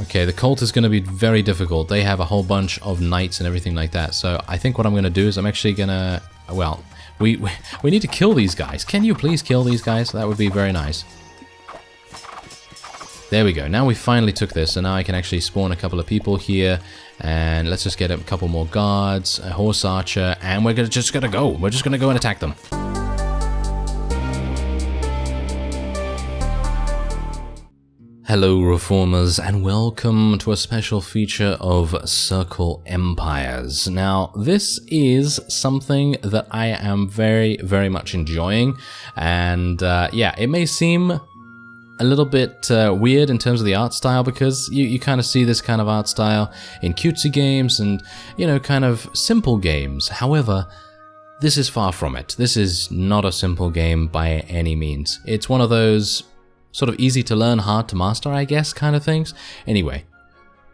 Okay, the cult is going to be very difficult. They have a whole bunch of knights and everything like that. So I think what I'm going to do is I'm actually going to... Well, we need to kill these guys. Can you please kill these guys? That would be very nice. There we go. Now we finally took this, and now I can actually spawn a couple of people here. And let's just get a couple more guards, a horse archer, and we're just going to go. We're just going to go and attack them. Hello Reformers, and welcome to a special feature of Circle Empires. Now, this is something that I am very, very much enjoying, and yeah, it may seem a little bit weird in terms of the art style, because you kind of see this kind of art style in cutesy games and, you know, kind of simple games. However, this is far from it. This is not a simple game by any means. It's one of those sort of easy to learn, hard to master, I guess, kind of things. Anyway,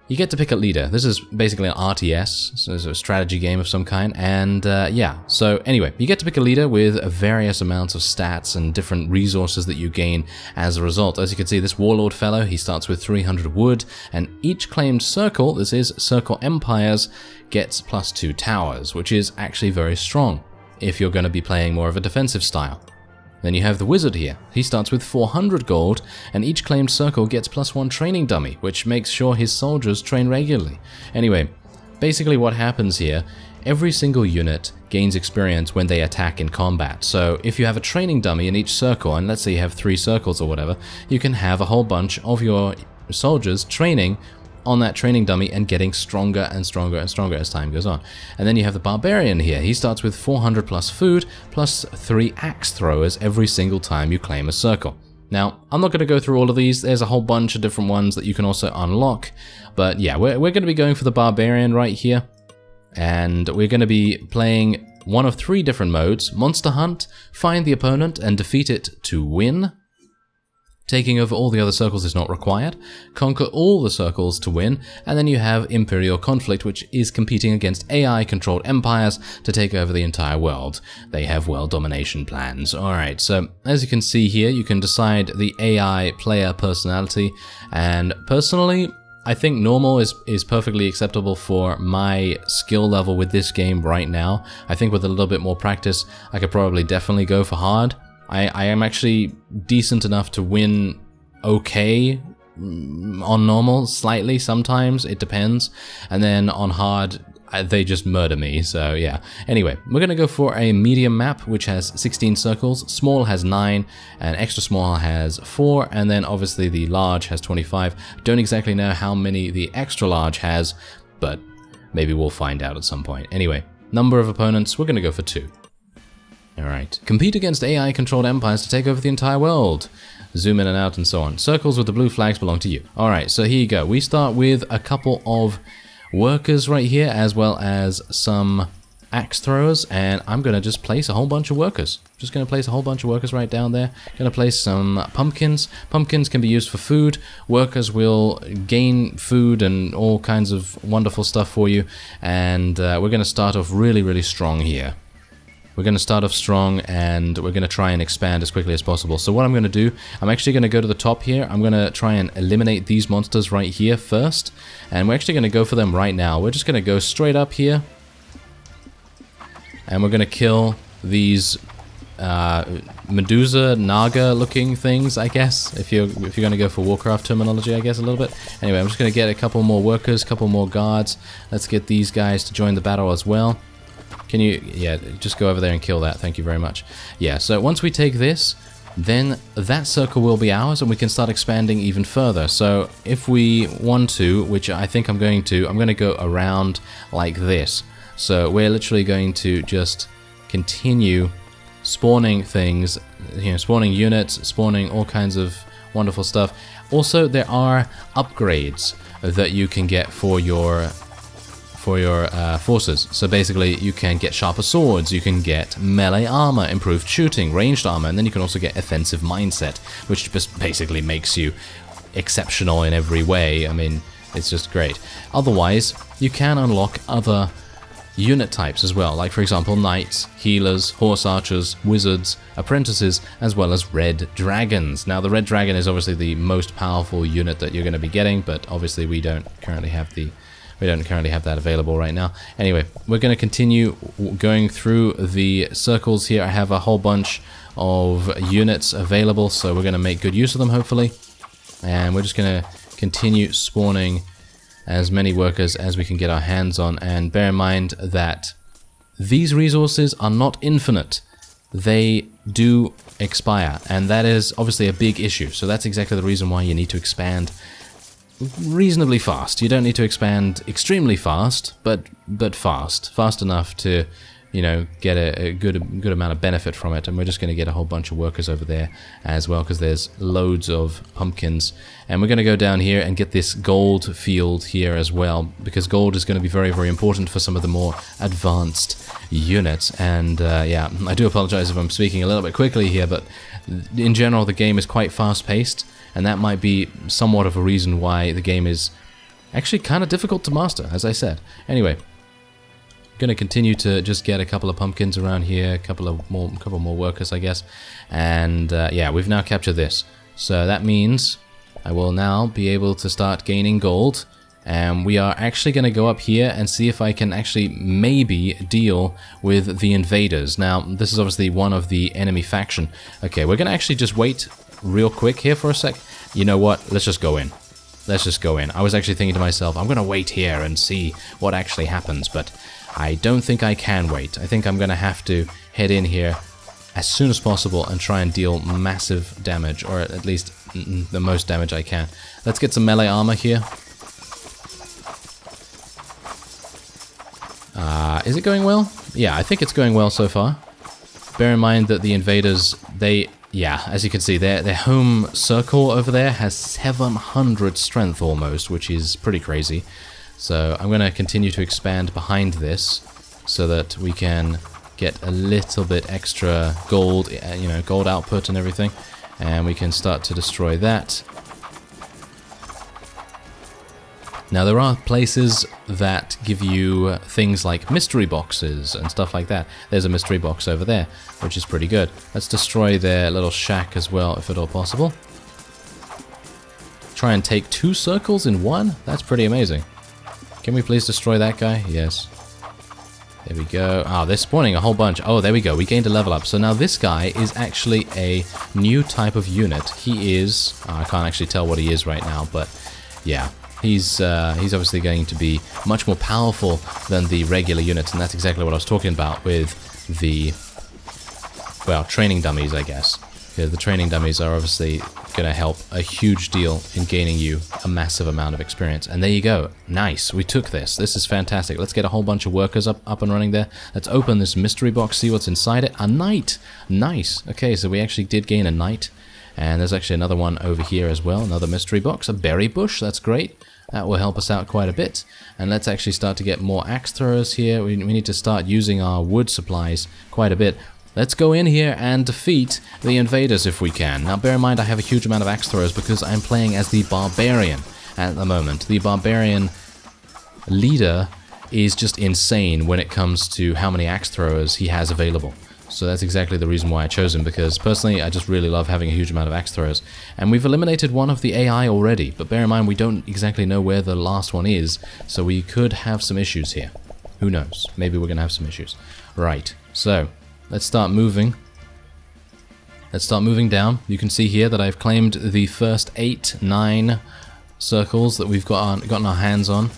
you get to pick a leader. This is basically an RTS, so it's a strategy game of some kind, and yeah. So anyway, you get to pick a leader with various amounts of stats and different resources that you gain as a result. As you can see, this warlord fellow, he starts with 300 wood, and each claimed circle, this is Circle Empires, gets +2 towers, which is actually very strong if you're going to be playing more of a defensive style. Then you have the wizard here. He starts with 400 gold, and each claimed circle gets +1 training dummy, which makes sure his soldiers train regularly. Anyway, basically what happens here, every single unit gains experience when they attack in combat. So if you have a training dummy in each circle, and let's say you have 3 circles or whatever, you can have a whole bunch of your soldiers training on that training dummy and getting stronger and stronger and stronger as time goes on. And then you have the barbarian here. He starts with 400 plus food plus 3 axe throwers every single time you claim a circle. Now, I'm not going to go through all of these. There's a whole bunch of different ones that you can also unlock. But yeah, we're going to be going for the barbarian right here. And we're going to be playing one of 3 different modes. Monster Hunt, find the opponent and defeat it to win. Taking over all the other circles is not required. Conquer all the circles to win. And then you have Imperial Conflict, which is competing against AI-controlled empires to take over the entire world. They have world domination plans. Alright, so as you can see here, you can decide the AI player personality. And personally, I think normal is perfectly acceptable for my skill level with this game right now. I think with a little bit more practice, I could probably definitely go for hard. I am actually decent enough to win okay on normal, slightly sometimes, it depends. And then on hard, they just murder me, so yeah. Anyway, we're going to go for a medium map, which has 16 circles. Small has 9, and extra small has 4, and then obviously the large has 25. Don't exactly know how many the extra large has, but maybe we'll find out at some point. Anyway, number of opponents, we're going to go for 2. Alright. Compete against AI-controlled empires to take over the entire world. Zoom in and out and so on. Circles with the blue flags belong to you. Alright, so here you go. We start with a couple of workers right here, as well as some axe throwers, and I'm going to just place a whole bunch of workers. Just going to place a whole bunch of workers right down there. Going to place some pumpkins. Pumpkins can be used for food. Workers will gain food and all kinds of wonderful stuff for you, and we're going to start off really, really strong here. We're going to start off strong, and we're going to try and expand as quickly as possible. So what I'm going to do, I'm actually going to go to the top here. I'm going to try and eliminate these monsters right here first. And we're actually going to go for them right now. We're just going to go straight up here. And we're going to kill these Medusa, Naga looking things, I guess. If you're going to go for Warcraft terminology, I guess, a little bit. Anyway, I'm just going to get a couple more workers, a couple more guards. Let's get these guys to join the battle as well. Can you, yeah, just go over there and kill that. Thank you very much. Yeah, so once we take this, then that circle will be ours, and we can start expanding even further. So if we want to, which I think I'm going to go around like this. So we're literally going to just continue spawning things, you know, spawning units, spawning all kinds of wonderful stuff. Also, there are upgrades that you can get for your forces. So basically you can get sharper swords, you can get melee armor, improved shooting, ranged armor, and then you can also get offensive mindset, which just basically makes you exceptional in every way. I mean, it's just great. Otherwise, you can unlock other unit types as well, like for example knights, healers, horse archers, wizards, apprentices, as well as red dragons. Now the red dragon is obviously the most powerful unit that you're going to be getting, but obviously we don't currently have that available right now. Anyway, we're going to continue going through the circles here. I have a whole bunch of units available, so we're going to make good use of them hopefully, and we're just going to continue spawning as many workers as we can get our hands on. And bear in mind that these resources are not infinite. They do expire, and that is obviously a big issue. So that's exactly the reason why you need to expand reasonably fast. You don't need to expand extremely fast, but fast enough to, you know, get a good amount of benefit from it. And we're just going to get a whole bunch of workers over there as well, because there's loads of pumpkins. And we're going to go down here and get this gold field here as well, because gold is going to be very, very important for some of the more advanced units. And yeah, I do apologize if I'm speaking a little bit quickly here, but in general the game is quite fast-paced, and that might be somewhat of a reason why the game is actually kind of difficult to master, as I said. Anyway, going to continue to just get a couple of pumpkins around here, a couple more workers, I guess. And yeah, we've now captured this, so that means I will now be able to start gaining gold. And we are actually going to go up here and see if I can actually maybe deal with the invaders. Now, this is obviously one of the enemy faction. Okay, we're going to actually just wait real quick here for a sec. You know what? Let's just go in. Let's just go in. I was actually thinking to myself, I'm going to wait here and see what actually happens, but I don't think I can wait. I think I'm going to have to head in here as soon as possible and try and deal massive damage, or at least the most damage I can. Let's get some melee armor here. Is it going well? Yeah, I think it's going well so far. Bear in mind that the invaders, yeah, as you can see, their home circle over there has 700 strength almost, which is pretty crazy. So I'm going to continue to expand behind this so that we can get a little bit extra gold, you know, gold output and everything, and we can start to destroy that. Now there are places that give you things like mystery boxes and stuff like that. There's a mystery box over there, which is pretty good. Let's destroy their little shack as well, if at all possible. Try and take 2 circles in one? That's pretty amazing. Can we please destroy that guy? Yes. There we go. Ah, they're spawning a whole bunch. Oh, there we go. We gained a level up. So now this guy is actually a new type of unit. He is... I can't actually tell what he is right now, but yeah. He's obviously going to be much more powerful than the regular units, and that's exactly what I was talking about with the, well, training dummies, I guess. Because the training dummies are obviously going to help a huge deal in gaining you a massive amount of experience. And there you go. Nice. We took this. This is fantastic. Let's get a whole bunch of workers up and running there. Let's open this mystery box, see what's inside it. A knight. Nice. Okay, so we actually did gain a knight. And there's actually another one over here as well. Another mystery box. A berry bush. That's great. That will help us out quite a bit. And let's actually start to get more axe throwers here. We need to start using our wood supplies quite a bit. Let's go in here and defeat the invaders if we can. Now bear in mind I have a huge amount of axe throwers because I'm playing as the barbarian at the moment. The barbarian leader is just insane when it comes to how many axe throwers he has available. So that's exactly the reason why I chose him, because personally I just really love having a huge amount of axe throwers. And we've eliminated one of the AI already, but bear in mind we don't exactly know where the last one is, so we could have some issues here. Who knows? Maybe we're going to have some issues. Right, so let's start moving. Let's start moving down. You can see here that I've claimed the first 8, 9 circles that we've gotten our hands on.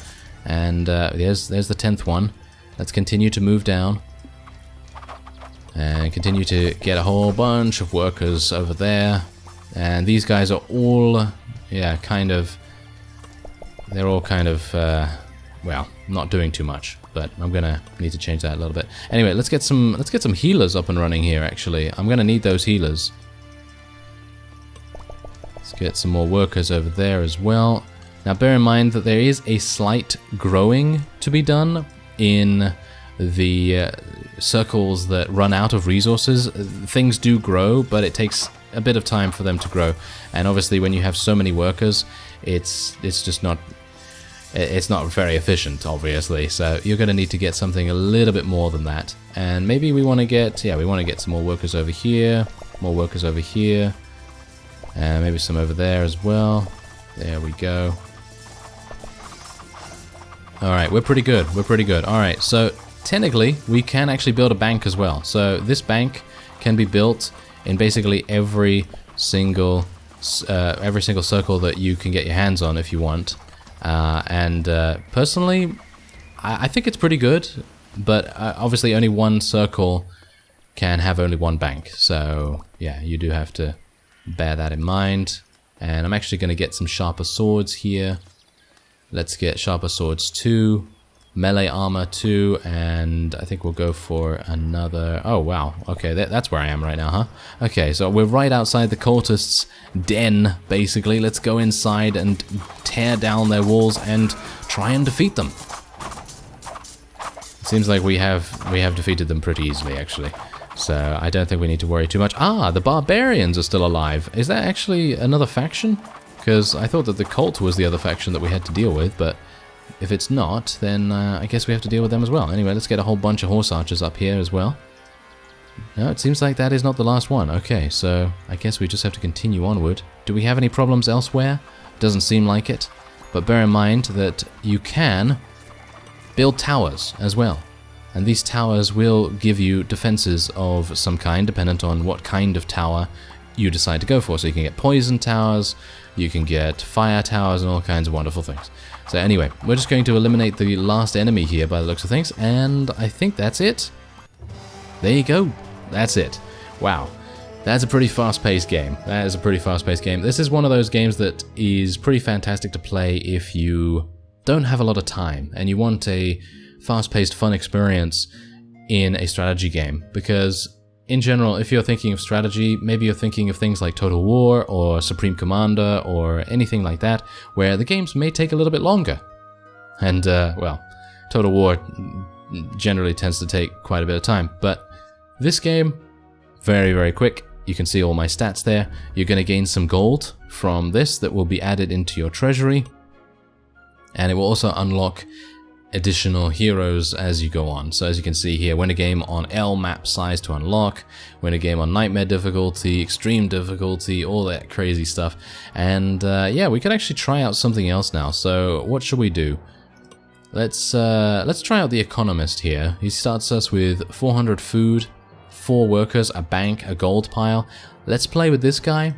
And there's the 10th one. Let's continue to move down. And continue to get a whole bunch of workers over there. And these guys are all, yeah, kind of... They're all kind of, well, not doing too much. But I'm gonna need to change that a little bit. Anyway, let's get some healers up and running here, actually. I'm gonna need those healers. Let's get some more workers over there as well. Now bear in mind that there is a slight growing to be done in the circles that run out of resources. Things do grow, but it takes a bit of time for them to grow. And obviously when you have so many workers, it's just not... it's not very efficient, obviously. So you're going to need to get something a little bit more than that. And maybe we want to get, yeah, we want to get some more workers over here, more workers over here, and maybe some over there as well. There we go. Alright, we're pretty good. We're pretty good. Alright, so technically, we can actually build a bank as well. So this bank can be built in basically every single circle that you can get your hands on if you want. Personally, I think it's pretty good, but obviously only one circle can have only one bank. So yeah, you do have to bear that in mind. And I'm actually going to get some sharper swords here. Let's get sharper swords 2, melee armor 2, and I think we'll go for another... Oh, wow. Okay, that's where I am right now, huh? Okay, so we're right outside the cultists' den, basically. Let's go inside and tear down their walls and try and defeat them. It seems like we have defeated them pretty easily, actually. So I don't think we need to worry too much. Ah, the barbarians are still alive. Is that actually another faction? Because I thought that the cult was the other faction that we had to deal with, but if it's not, then I guess we have to deal with them as well. Anyway, let's get a whole bunch of horse archers up here as well. No, it seems like that is not the last one. Okay, so I guess we just have to continue onward. Do we have any problems elsewhere? Doesn't seem like it. But bear in mind that you can build towers as well. And these towers will give you defenses of some kind, dependent on what kind of tower you decide to go for. So you can get poison towers, you can get fire towers, and all kinds of wonderful things. So anyway, we're just going to eliminate the last enemy here by the looks of things, and I think that's it. There you go. That's it. Wow. That's a pretty fast-paced game. That is a pretty fast-paced game. This is one of those games that is pretty fantastic to play if you don't have a lot of time and you want a fast-paced, fun experience in a strategy game. Because in general, if you're thinking of strategy, maybe you're thinking of things like Total War or Supreme Commander or anything like that, where the games may take a little bit longer. And, well, Total War generally tends to take quite a bit of time. But this game, very, very quick. You can see all my stats there. You're going to gain some gold from this that will be added into your treasury. And it will also unlock additional heroes as you go on. So as you can see here, win a game on L map size to unlock, win a game on nightmare difficulty, extreme difficulty, all that crazy stuff. And yeah, we can actually try out something else now. So what should we do? Let's try out the economist here. He starts us with 400 food, 4 workers, a bank, a gold pile. Let's play with this guy.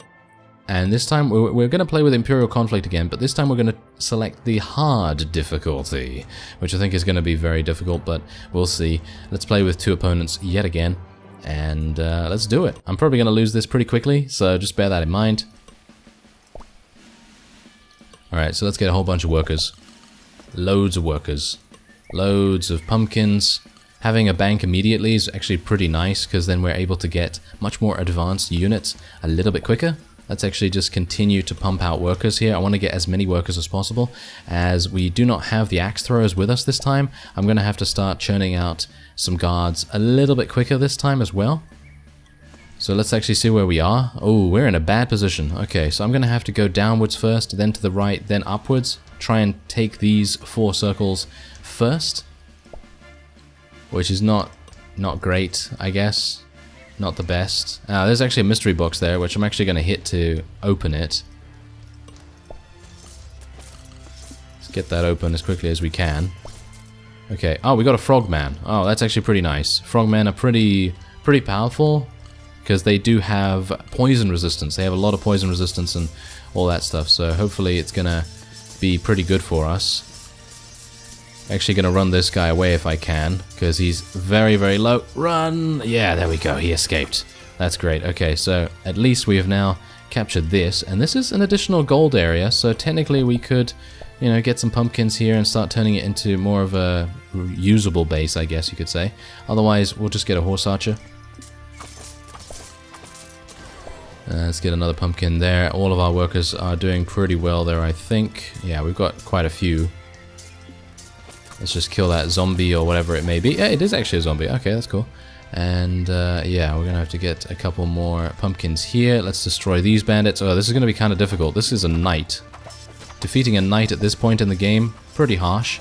And this time we're going to play with Imperial Conflict again, but this time we're going to select the hard difficulty, which I think is going to be very difficult, but we'll see. Let's play with 2 opponents yet again, and let's do it. I'm probably going to lose this pretty quickly, so just bear that in mind. Alright, so let's get a whole bunch of workers. Loads of workers. Loads of pumpkins. Having a bank immediately is actually pretty nice, because then we're able to get much more advanced units a little bit quicker. Let's actually just continue to pump out workers here. I want to get as many workers as possible. As we do not have the axe throwers with us this time, I'm going to have to start churning out some guards a little bit quicker this time as well. So let's actually see where we are. Oh, we're in a bad position. Okay, so I'm going to have to go downwards first, then to the right, then upwards. Try and take these 4 circles first. Which is not great, I guess. Not the best. There's actually a mystery box there, which I'm actually going to hit to open it. Let's get that open as quickly as we can. Okay. Oh, we got a frogman. Oh, that's actually pretty nice. Frogmen are pretty powerful, because they do have poison resistance. They have a lot of poison resistance and all that stuff. So hopefully it's going to be pretty good for us. Actually going to run this guy away if I can, because he's very, very low. Run! Yeah, there we go. He escaped. That's great. Okay, so at least we have now captured this, and this is an additional gold area, so technically we could, you know, get some pumpkins here and start turning it into more of a usable base, I guess you could say. Otherwise, we'll just get a horse archer. Let's get another pumpkin there. All of our workers are doing pretty well there, I think. Yeah, we've got quite a few. Let's just kill that zombie or whatever it may be. Yeah, it is actually a zombie. Okay, that's cool. And yeah, we're going to have to get a couple more pumpkins here. Let's destroy these bandits. Oh, this is going to be kind of difficult. This is a knight. Defeating a knight at this point in the game pretty harsh.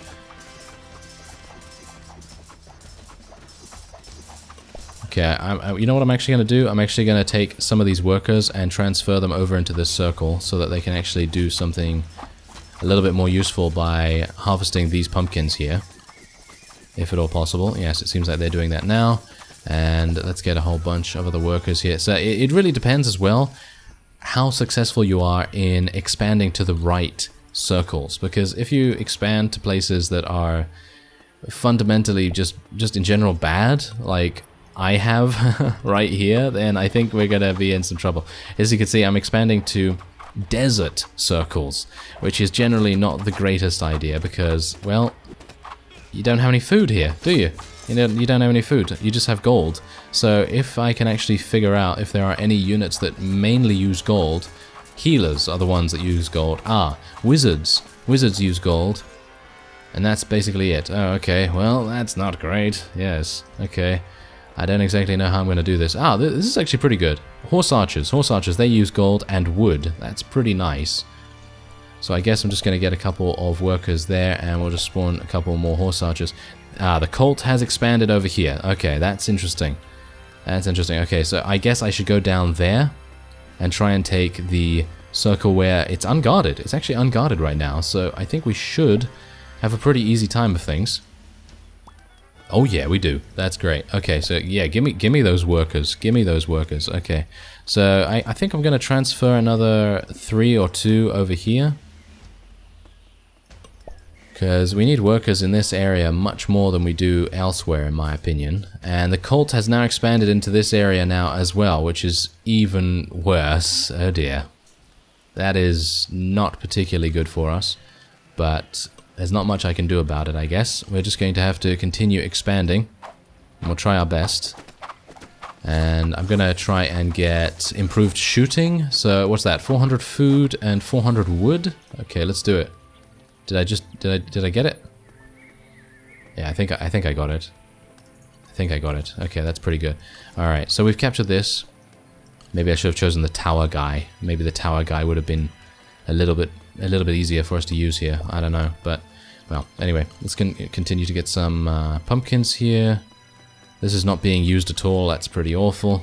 Okay, you know what I'm actually going to do? I'm actually going to take some of these workers and transfer them over into this circle so that they can actually do something a little bit more useful by harvesting these pumpkins here. If at all possible. Yes, it seems like they're doing that now. And let's get a whole bunch of other workers here. So it really depends as well how successful you are in expanding to the right circles. Because if you expand to places that are fundamentally just in general bad, like I have right here, then I think we're gonna be in some trouble. As you can see, I'm expanding to desert circles, which is generally not the greatest idea because, well, you don't have any food here, do you? You don't have any food, you just have gold. So if I can actually figure out if there are any units that mainly use gold, healers are the ones that use gold. Ah, wizards. Wizards use gold. And that's basically it. Oh, okay, well, that's not great. Yes, okay. I don't exactly know how I'm going to do this. Ah, this is actually pretty good. Horse archers, they use gold and wood. That's pretty nice. So I guess I'm just going to get a couple of workers there, and we'll just spawn a couple more horse archers. Ah, the cult has expanded over here. Okay, that's interesting. That's interesting. Okay, so I guess I should go down there and try and take the circle where it's unguarded. It's actually unguarded right now, so I think we should have a pretty easy time of things. Oh yeah, we do. That's great. Okay, so yeah, give me those workers. Give me those workers. Okay, so I think I'm going to transfer another 3 or 2 over here. Because we need workers in this area much more than we do elsewhere, in my opinion. And the cult has now expanded into this area now as well, which is even worse. Oh dear. That is not particularly good for us. But there's not much I can do about it, I guess. We're just going to have to continue expanding. And we'll try our best. And I'm going to try and get improved shooting. So what's that? 400 food and 400 wood? Okay, let's do it. Did I get it? Yeah, I think I got it. I think I got it. Okay, that's pretty good. All right, so we've captured this. Maybe I should have chosen the tower guy. Maybe the tower guy would have been a little bit easier for us to use here. I don't know, but well, anyway, let's continue to get some pumpkins here. This is not being used at all. That's pretty awful.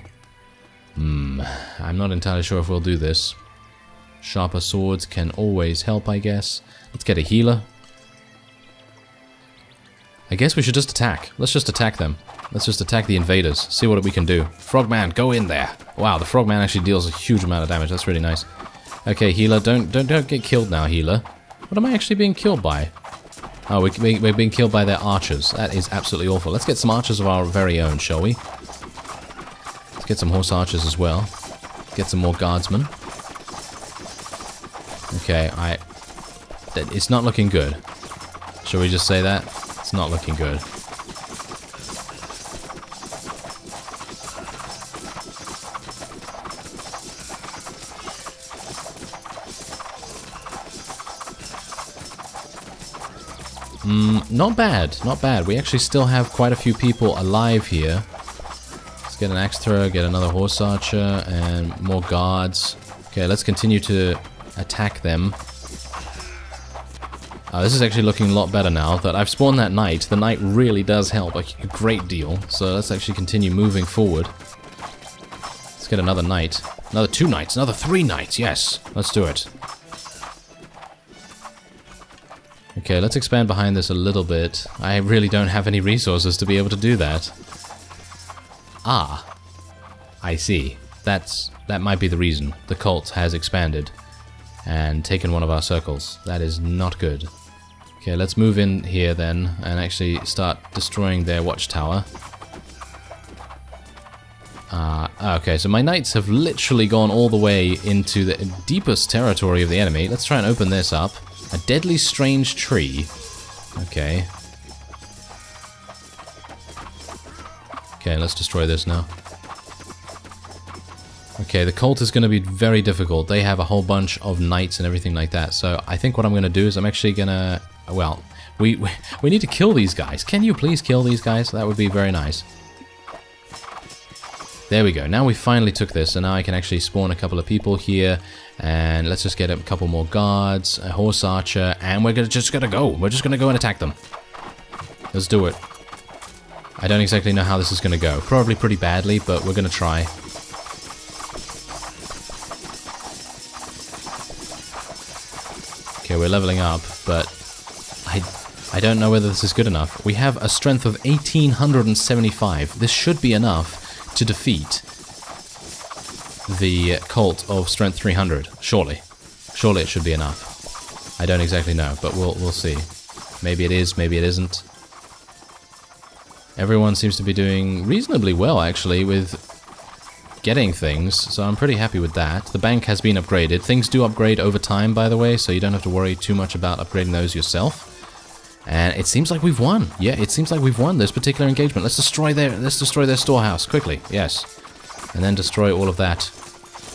I'm not entirely sure if we'll do this. Sharper swords can always help, I guess. Let's get a healer. I guess we should just attack. Let's just attack them. Let's just attack the invaders. See what we can do. Frogman, go in there. Wow, the frogman actually deals a huge amount of damage. That's really nice. Okay, healer, don't get killed now, healer. What am I actually being killed by? Oh, we're being killed by their archers. That is absolutely awful. Let's get some archers of our very own, shall we? Let's get some horse archers as well. Get some more guardsmen. Okay, it's not looking good. Shall we just say that? It's not looking good. Not bad, not bad. We actually still have quite a few people alive here. Let's get an axe thrower, get another horse archer, and more guards. Okay, let's continue to attack them. This is actually looking a lot better now that I've spawned that knight. The knight really does help a great deal. So let's actually continue moving forward. Let's get another knight. Another 2 knights, another 3 knights, yes. Let's do it. Okay, let's expand behind this a little bit. I really don't have any resources to be able to do that. Ah, I see. That might be the reason. The cult has expanded and taken one of our circles. That is not good. Okay, let's move in here then and actually start destroying their watchtower. Okay, so my knights have literally gone all the way into the deepest territory of the enemy. Let's try and open this up. A deadly strange tree. Okay. Okay, let's destroy this now. Okay, the cult is going to be very difficult. They have a whole bunch of knights and everything like that. So I think what I'm going to do is I'm actually going to... Well, we need to kill these guys. Can you please kill these guys? That would be very nice. There we go. Now we finally took this, and now I can actually spawn a couple of people here. And let's just get a couple more guards, a horse archer, and we're just gonna go. We're just gonna go and attack them. Let's do it. I don't exactly know how this is gonna go. Probably pretty badly, but we're gonna try. Okay, we're leveling up, but I don't know whether this is good enough. We have a strength of 1875. This should be enough to defeat the cult of strength 300. Surely. Surely it should be enough. I don't exactly know, but we'll see. Maybe it is, maybe it isn't. Everyone seems to be doing reasonably well, actually, with getting things, so I'm pretty happy with that. The bank has been upgraded. Things do upgrade over time, by the way, so you don't have to worry too much about upgrading those yourself. And it seems like we've won. Yeah, it seems like we've won this particular engagement. Let's destroy their storehouse quickly. Yes. And then destroy all of that.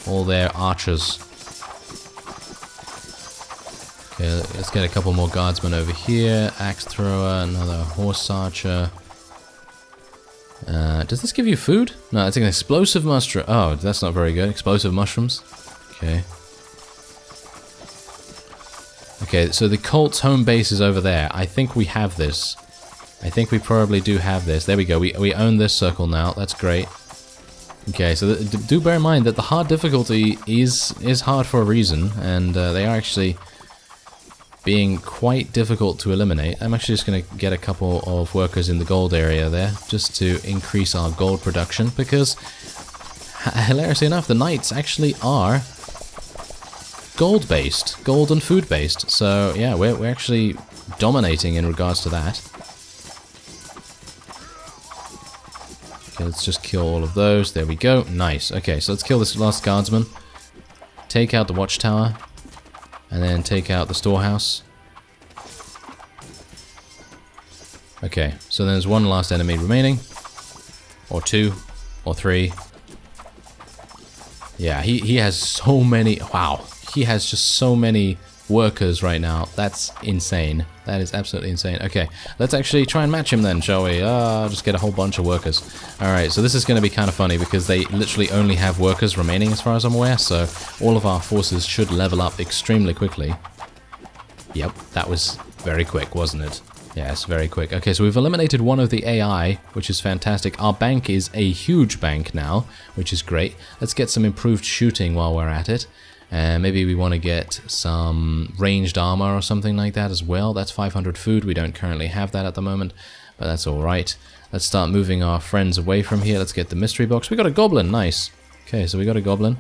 All their archers. Okay, let's get a couple more guardsmen over here. Axe thrower, another horse archer. Does this give you food? No, it's an explosive mushroom. Oh, that's not very good. Explosive mushrooms. Okay. Okay, so the cult's home base is over there. I think we have this. I think we probably do have this. There we go. We own this circle now. That's great. Okay, so do bear in mind that the hard difficulty is hard for a reason, and they are actually being quite difficult to eliminate. I'm actually just going to get a couple of workers in the gold area there, just to increase our gold production, because, hilariously enough, the knights actually are gold-based, gold and food-based. So yeah, we're actually dominating in regards to that. Okay, let's just kill all of those. There we go. Nice. Okay, so let's kill this last guardsman. Take out the watchtower, and then take out the storehouse. Okay, so there's one last enemy remaining, or two, or three. Yeah, he has so many. Wow. He has just so many workers right now. That's insane. That is absolutely insane. Okay, let's actually try and match him then, shall we? Just get a whole bunch of workers. Alright, so this is going to be kind of funny because they literally only have workers remaining as far as I'm aware, so all of our forces should level up extremely quickly. Yep, that was very quick, wasn't it? Yes, very quick. Okay, so we've eliminated one of the AI, which is fantastic. Our bank is a huge bank now, which is great. Let's get some improved shooting while we're at it. And maybe we want to get some ranged armor or something like that as well. That's 500 food. We don't currently have that at the moment, but that's alright. Let's start moving our friends away from here. Let's get the mystery box. We got a goblin. Nice. Okay, so we got a goblin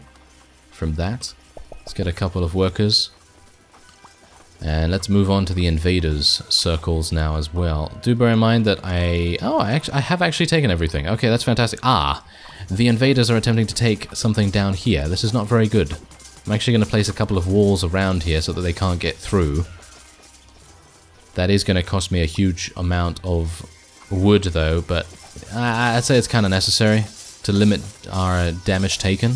from that. Let's get a couple of workers. And let's move on to the invaders circles now as well. Do bear in mind that I have actually taken everything. Okay, that's fantastic. The invaders are attempting to take something down here. This is not very good. I'm actually going to place a couple of walls around here so that they can't get through. That is going to cost me a huge amount of wood though, but I'd say it's kind of necessary to limit our damage taken.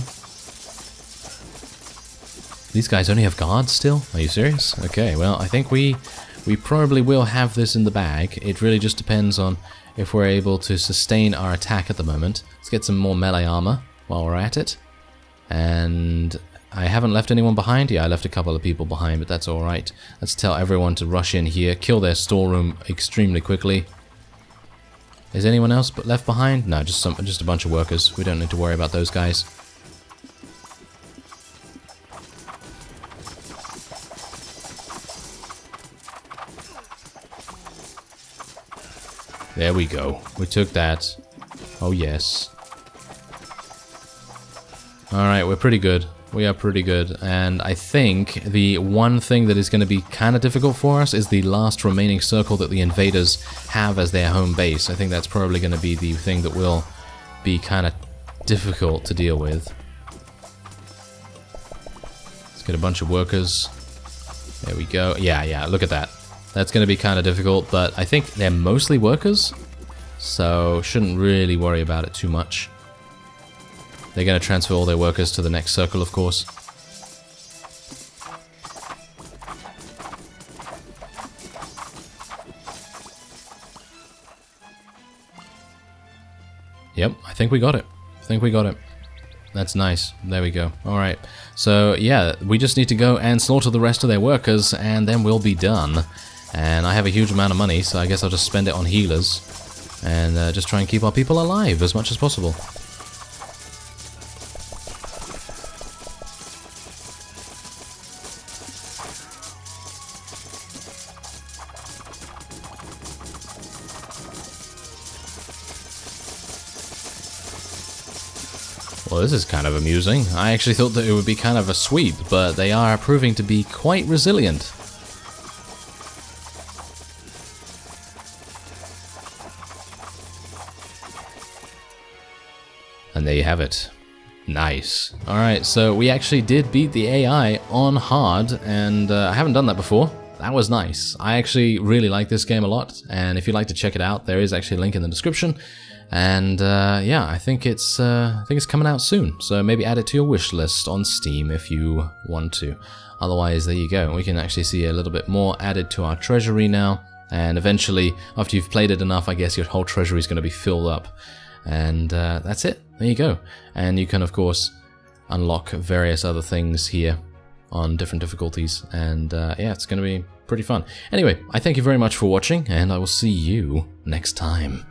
These guys only have guards still? Are you serious? Okay, well, I think we probably will have this in the bag. It really just depends on if we're able to sustain our attack at the moment. Let's get some more melee armor while we're at it. And I haven't left anyone behind. Yeah, I left a couple of people behind, but that's alright. Let's tell everyone to rush in here, kill their storeroom extremely quickly. Is anyone else left behind? No, just a bunch of workers. We don't need to worry about those guys. There we go. We took that. Oh yes. Alright, we're pretty good. We are pretty good, and I think the one thing that is going to be kind of difficult for us is the last remaining circle that the invaders have as their home base. I think that's probably going to be the thing that will be kind of difficult to deal with. Let's get a bunch of workers. There we go. Yeah, look at that. That's going to be kind of difficult, but I think they're mostly workers, so shouldn't really worry about it too much. They're going to transfer all their workers to the next circle, of course. Yep, I think we got it. think we got it. That's nice. There we go. Alright. So, yeah, we just need to go and slaughter the rest of their workers, and then we'll be done. And I have a huge amount of money, so I guess I'll just spend it on healers. And just try and keep our people alive as much as possible. Well, this is kind of amusing. I actually thought that it would be kind of a sweep, but they are proving to be quite resilient. And there you have it. Nice. Alright, so we actually did beat the AI on hard, and I haven't done that before. That was nice. I actually really like this game a lot, and if you'd like to check it out, there is actually a link in the description. And yeah, I think it's coming out soon, so maybe add it to your wish list on Steam if you want to. Otherwise, there you go. We can actually see a little bit more added to our treasury now, and eventually, after you've played it enough, I guess your whole treasury is going to be filled up. And that's it. There you go. And you can, of course, unlock various other things here on different difficulties, and yeah, it's going to be pretty fun. Anyway, I thank you very much for watching, and I will see you next time.